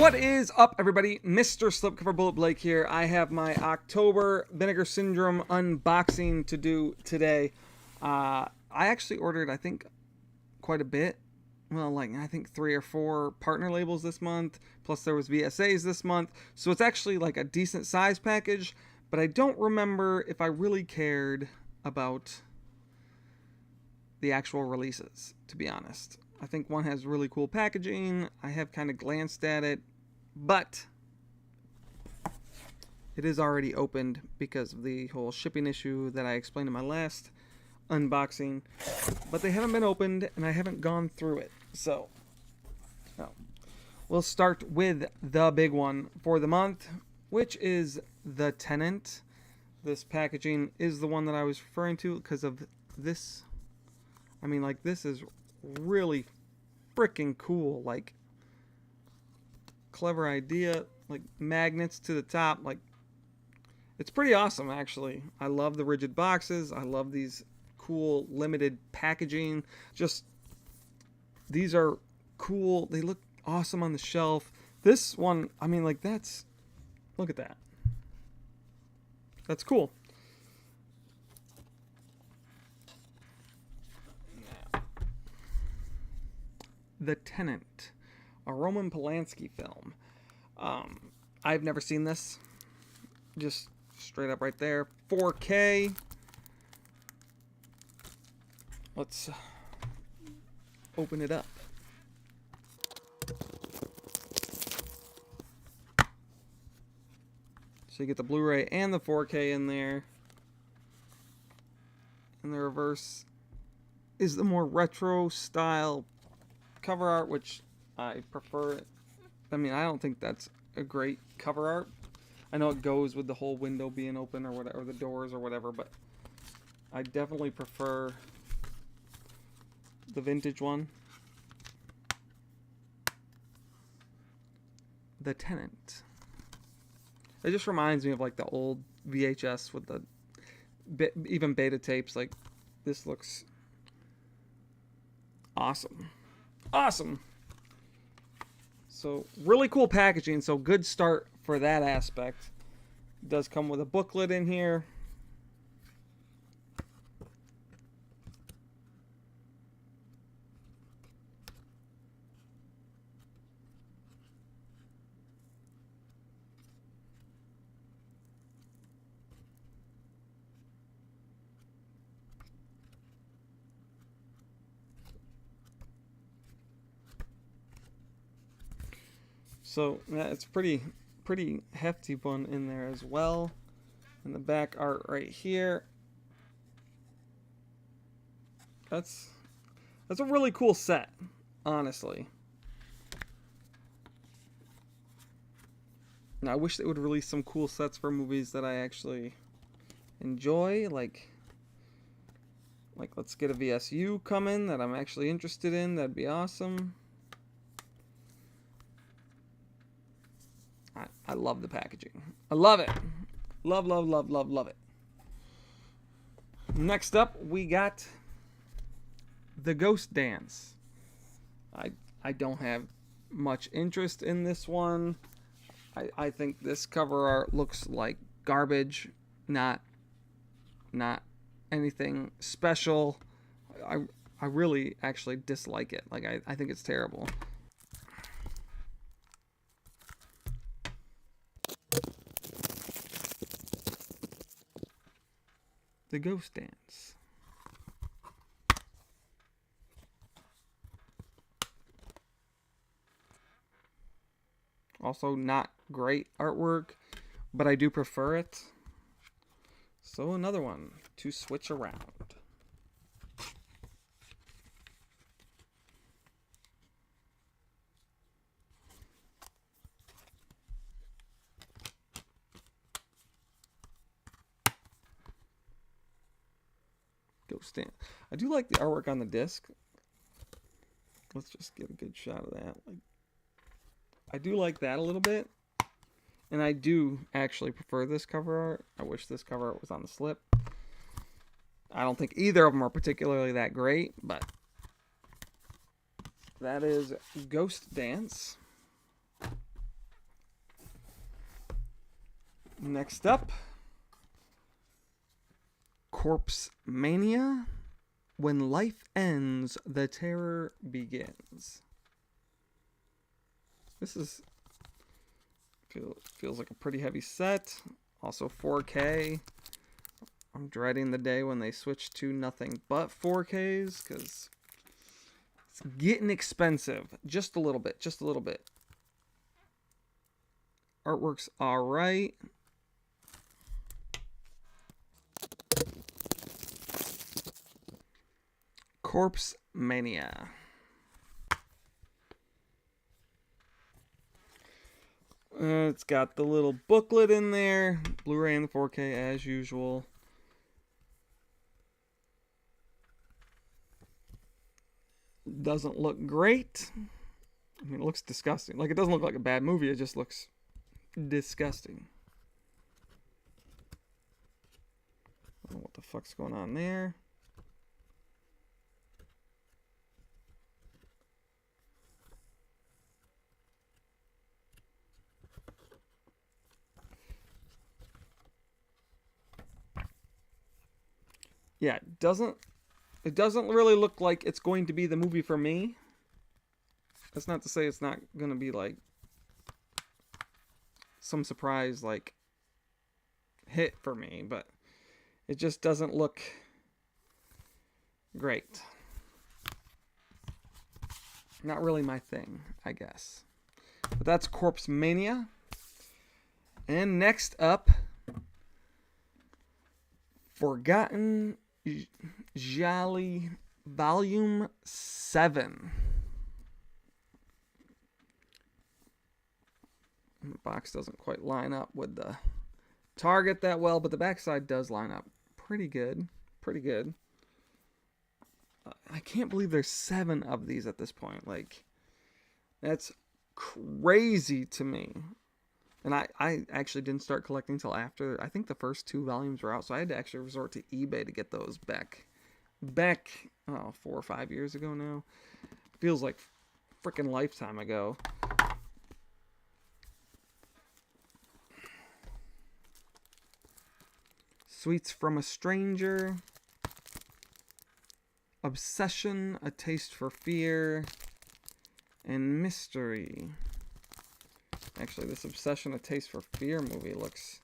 What is up, everybody? Mr. Slipcover Bullet Blake here. I have my October Vinegar Syndrome unboxing to do today. I actually ordered, I think, quite a bit. Well, I think 3 or 4 partner labels this month. Plus there was VSAs this month. So it's actually like a decent size package. But I don't remember if I really cared about the actual releases, to be honest. I think one has really cool packaging. I have kind of glanced at it, but it is already opened because of the whole shipping issue that I explained in my last unboxing. But they haven't been opened, and I haven't gone through it. So, we'll start with the big one for the month, which is The Tenant. This packaging is the one that I was referring to because of this. I mean, this is really freaking cool. Clever idea, magnets to the top. It's pretty awesome, actually. I love the rigid boxes. I love these cool limited packaging. Just, these are cool. They look awesome on the shelf. This one, I mean, look at that. That's cool. The Tenant, a Roman Polanski film. I've never seen this. Just straight up right there. 4K. Let's open it up. So you get the Blu-ray and the 4K in there. And the reverse is the more retro style cover art, which I prefer. I mean, I don't think that's a great cover art. I know it goes with the whole window being open or whatever, or the doors or whatever, but I definitely prefer the vintage one. The Tenant. It just reminds me of the old VHS with the even beta tapes. This looks awesome. Awesome. So really cool packaging, so good start for that aspect. It does come with a booklet in here. So yeah, it's pretty hefty one in there as well. And the back art right here. That's a really cool set, honestly. Now, I wish they would release some cool sets for movies that I actually enjoy. Let's get a VSU coming that I'm actually interested in. That'd be awesome. I love the packaging. I love it. Love, love, love, love, love it. Next up, we got The Ghost Dance. I don't have much interest in this one. I think this cover art looks like garbage. Not anything special. I really actually dislike it. I think it's terrible. The Ghost Dance. Also not great artwork, but I do prefer it. So another one to switch around. Ghost Dance. I do like the artwork on the disc. Let's just get a good shot of that. I do like that a little bit. And I do actually prefer this cover art. I wish this cover art was on the slip. I don't think either of them are particularly that great, but that is Ghost Dance. Next up, Corpse Mania. When life ends, the terror begins. This is feels like a pretty heavy set. Also 4K. I'm dreading the day when they switch to nothing but 4Ks because it's getting expensive. Just a little bit. Just a little bit. Artwork's alright. Corpse Mania. It's got the little booklet in there. Blu-ray and 4K as usual. Doesn't look great. I mean, it looks disgusting. Like, it doesn't look like a bad movie. It just looks disgusting. I don't know what the fuck's going on there. Yeah, it doesn't really look like it's going to be the movie for me. That's not to say it's not going to be like some surprise like hit for me, but it just doesn't look great. Not really my thing, I guess. But that's Corpse Mania. And next up, Forgotten Jolly Volume 7. The box doesn't quite line up with the target that well, but the backside does line up pretty good. Pretty good. I can't believe there's 7 of these at this point. Like, that's crazy to me. And I actually didn't start collecting until after, I think the first 2 volumes were out. So I had to actually resort to eBay to get those back, 4 or 5 years ago now. Feels like freaking lifetime ago. Sweets from a Stranger. Obsession, A Taste for Fear. And Mystery. Actually, this Obsession, A Taste for Fear movie looks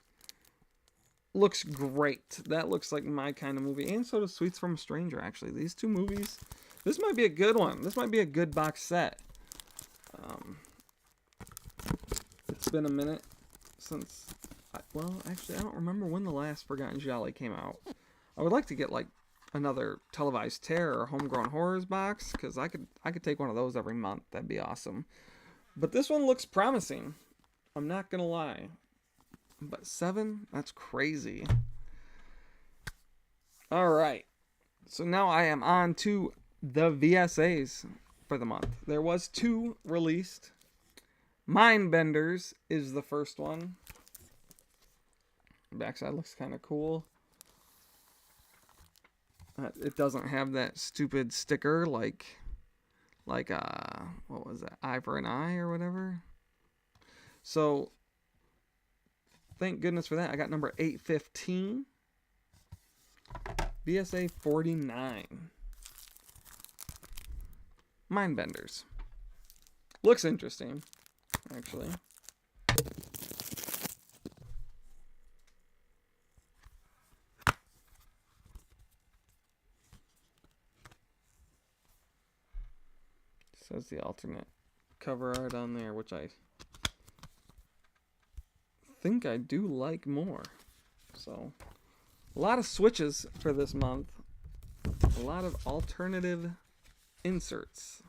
great. That looks like my kind of movie. And so does Sweets from a Stranger, actually. These 2 movies, this might be a good one. This might be a good box set. It's been a minute since, well, actually, I don't remember when the last Forgotten Jolly came out. I would like to get, like, another Televised Terror or Homegrown Horrors box, because I could take one of those every month. That'd be awesome. But this one looks promising. I'm not going to lie. But 7? That's crazy. Alright. So now I am on to the VSAs for the month. There was 2 released. Mindbenders is the first one. Backside looks kind of cool. It doesn't have that stupid sticker like what was that, eye for an eye or whatever. So thank goodness for that. I got number 815, VSA 49. Mindbenders. Looks interesting, actually. Says the alternate cover art on there, which I think I do like more. So, a lot of switches for this month. A lot of alternative inserts.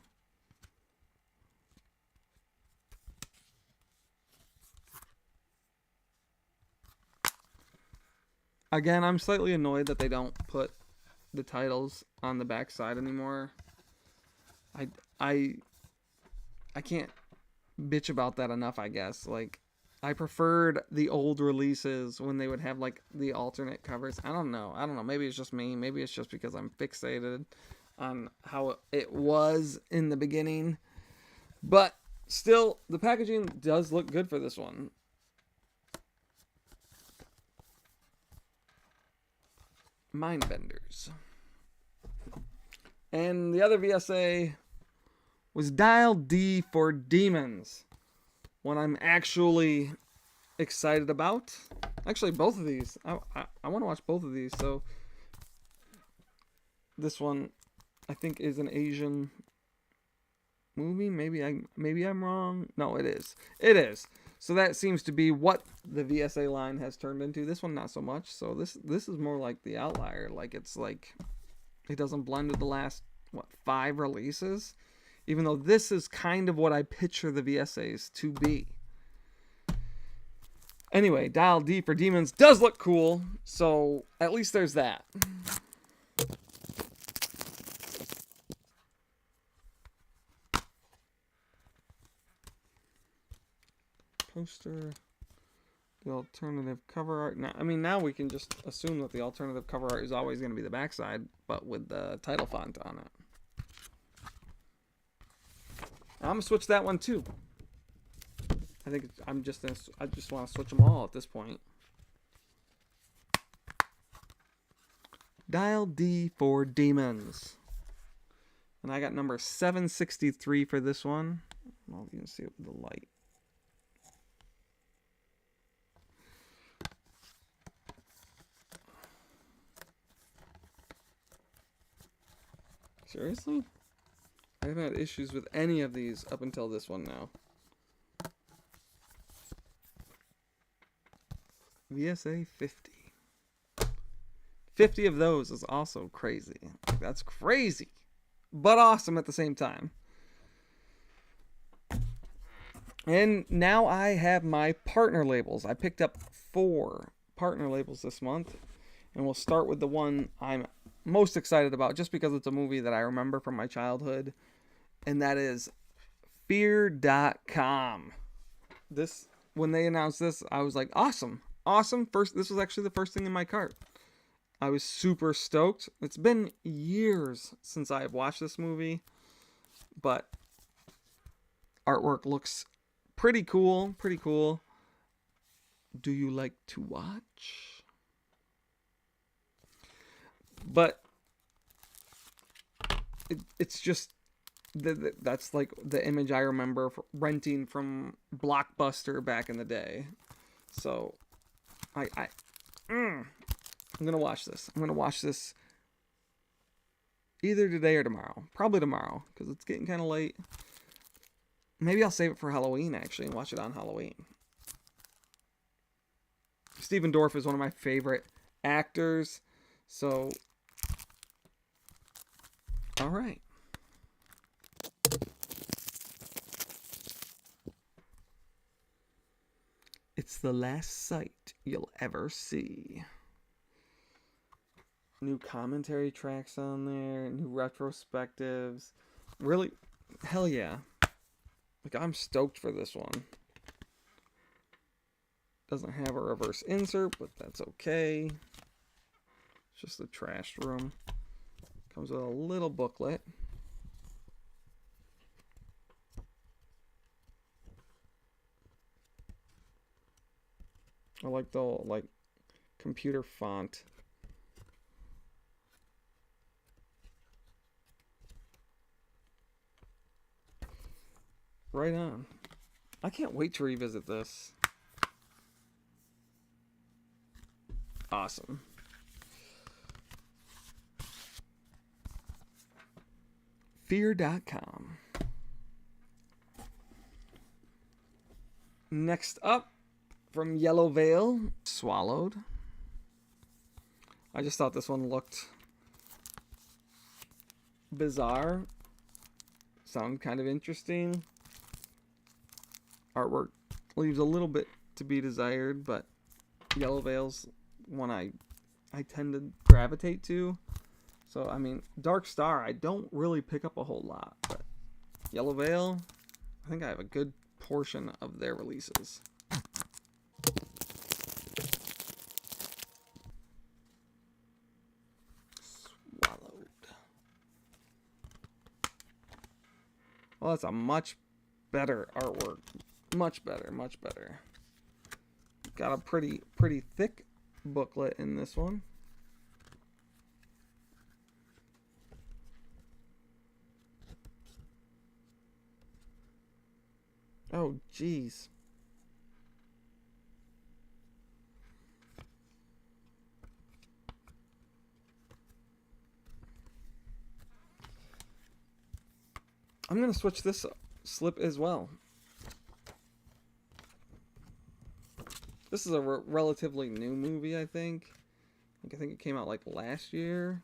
Again, I'm slightly annoyed that they don't put the titles on the back side anymore. I can't bitch about that enough, I guess. Like, I preferred the old releases when they would have, like, the alternate covers. I don't know. Maybe it's just me. Maybe it's just because I'm fixated on how it was in the beginning. But still, the packaging does look good for this one. Mindbenders. And the other VSA was Dial D for Demons. One I'm actually excited about. Actually, both of these. I want to watch both of these. So this one, I think, is an Asian movie. Maybe I'm wrong. No, it is. It is. So that seems to be what the VSA line has turned into. This one, not so much. So this is more like the outlier. Like, it's like it doesn't blend with the last 5 releases. Even though this is kind of what I picture the VSAs to be. Anyway, Dial D for Demons does look cool. So at least there's that. Poster, the alternative cover art. Now, I mean, now we can just assume that the alternative cover art is always going to be the backside, but with the title font on it. I'm gonna switch that one too. I think I just want to switch them all at this point. Dial D for Demons, and I got number 763 for this one. I don't know if you can see it with the light. Seriously? I haven't had issues with any of these up until this one now. VSA 50. 50 of those is also crazy. That's crazy, but awesome at the same time. And now I have my partner labels. I picked up 4 partner labels this month. And we'll start with the one I'm most excited about, just because it's a movie that I remember from my childhood. And that is Fear.com. This, when they announced this, I was like, awesome. Awesome. This was actually the first thing in my cart. I was super stoked. It's been years since I've watched this movie, but artwork looks pretty cool. Pretty cool. Do you like to watch? But it's just that's like the image I remember renting from Blockbuster back in the day. So I'm gonna watch this. I'm gonna watch this either today or tomorrow. Probably tomorrow, because it's getting kind of late. Maybe I'll save it for Halloween actually and watch it on Halloween. Stephen Dorff is one of my favorite actors. So, all right. It's the last sight you'll ever see. New commentary tracks on there, new retrospectives. Really, hell yeah. Like, I'm stoked for this one. Doesn't have a reverse insert, but that's okay. Just the trash room. Comes with a little booklet. I like the computer font. Right on. I can't wait to revisit this. Awesome. Fear.com. Next up, from Yellow Veil, Swallowed. I just thought this one looked bizarre. Sounded kind of interesting. Artwork leaves a little bit to be desired, but Yellow Veil's one I tend to gravitate to. So, I mean, Dark Star, I don't really pick up a whole lot, but Yellow Veil, I think I have a good portion of their releases. Swallowed. Well, that's a much better artwork. Much better, much better. Got a pretty thick booklet in this one. Oh, jeez. I'm going to switch this slip as well. This is a relatively new movie, I think. I think it came out like last year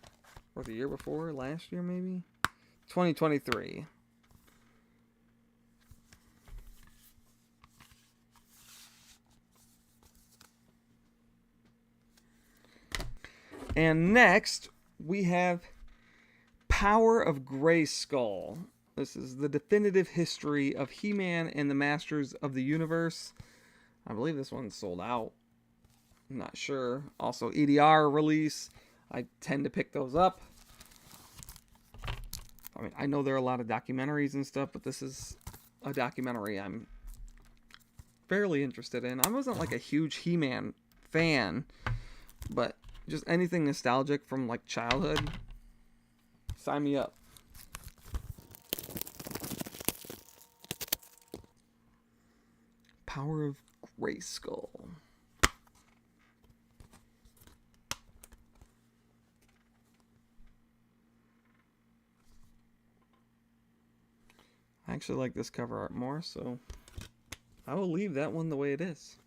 or the year before. Last year, maybe? 2023. And next, we have Power of Grayskull. This is the definitive history of He-Man and the Masters of the Universe. I believe this one's sold out. I'm not sure. Also, EDR release. I tend to pick those up. I mean, I know there are a lot of documentaries and stuff, but this is a documentary I'm fairly interested in. I wasn't like a huge He-Man fan, but just anything nostalgic from like childhood, sign me up. Power of Grayskull. I actually like this cover art more, so I will leave that one the way it is.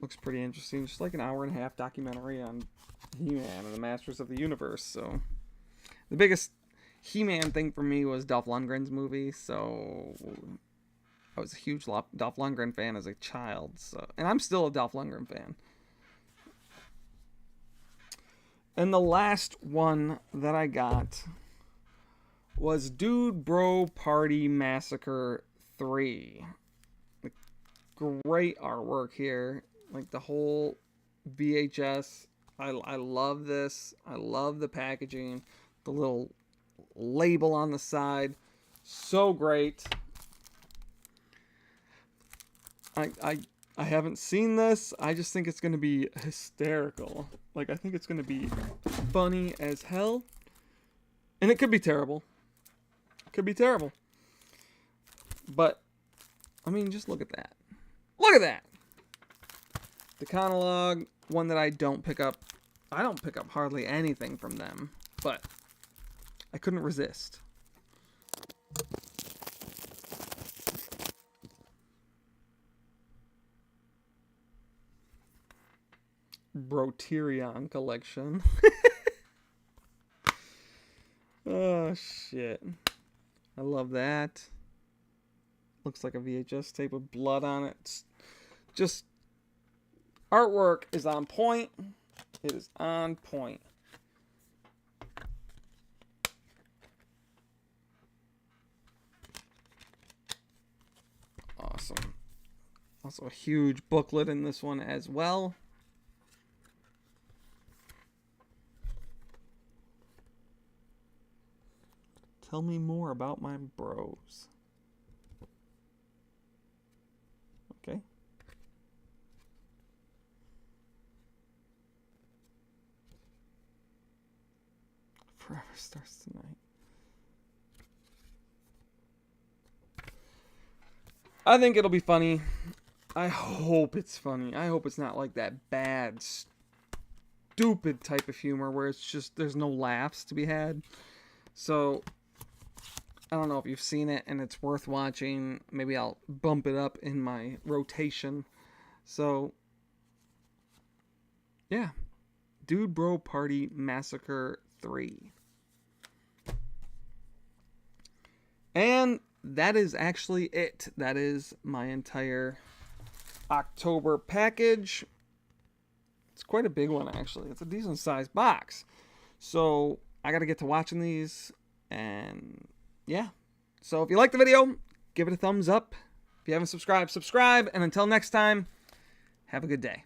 Looks pretty interesting. Just like an hour-and-a-half documentary on He-Man and the Masters of the Universe. So the biggest He-Man thing for me was Dolph Lundgren's movie. So I was a huge Dolph Lundgren fan as a child. So, and I'm still a Dolph Lundgren fan. And the last one that I got was Dude Bro Party Massacre 3. Great artwork here. Like the whole VHS. I love this. I love the packaging. The little label on the side. So great. I haven't seen this. I just think it's going to be hysterical. Like, I think it's going to be funny as hell. And it could be terrible. It could be terrible. But, I mean, just look at that. Look at that! The catalog, one that I don't pick up. I don't pick up hardly anything from them. But, I couldn't resist. Broterion collection. Oh, shit. I love that. Looks like a VHS tape with blood on it. It's just, artwork is on point. It is on point. Awesome. Also a huge booklet in this one as well. Tell me more about my bros. Okay. Forever starts tonight. I think it'll be funny. I hope it's funny. I hope it's not like that bad, stupid type of humor where it's just there's no laughs to be had. So I don't know if you've seen it and it's worth watching. Maybe I'll bump it up in my rotation. So, yeah. Dude Bro Party Massacre 3. And that is actually it. That is my entire October package. It's quite a big one, actually. It's a decent sized box. So, I got to get to watching these. And yeah. So if you like the video, give it a thumbs up. If you haven't subscribed, subscribe. And until next time, have a good day.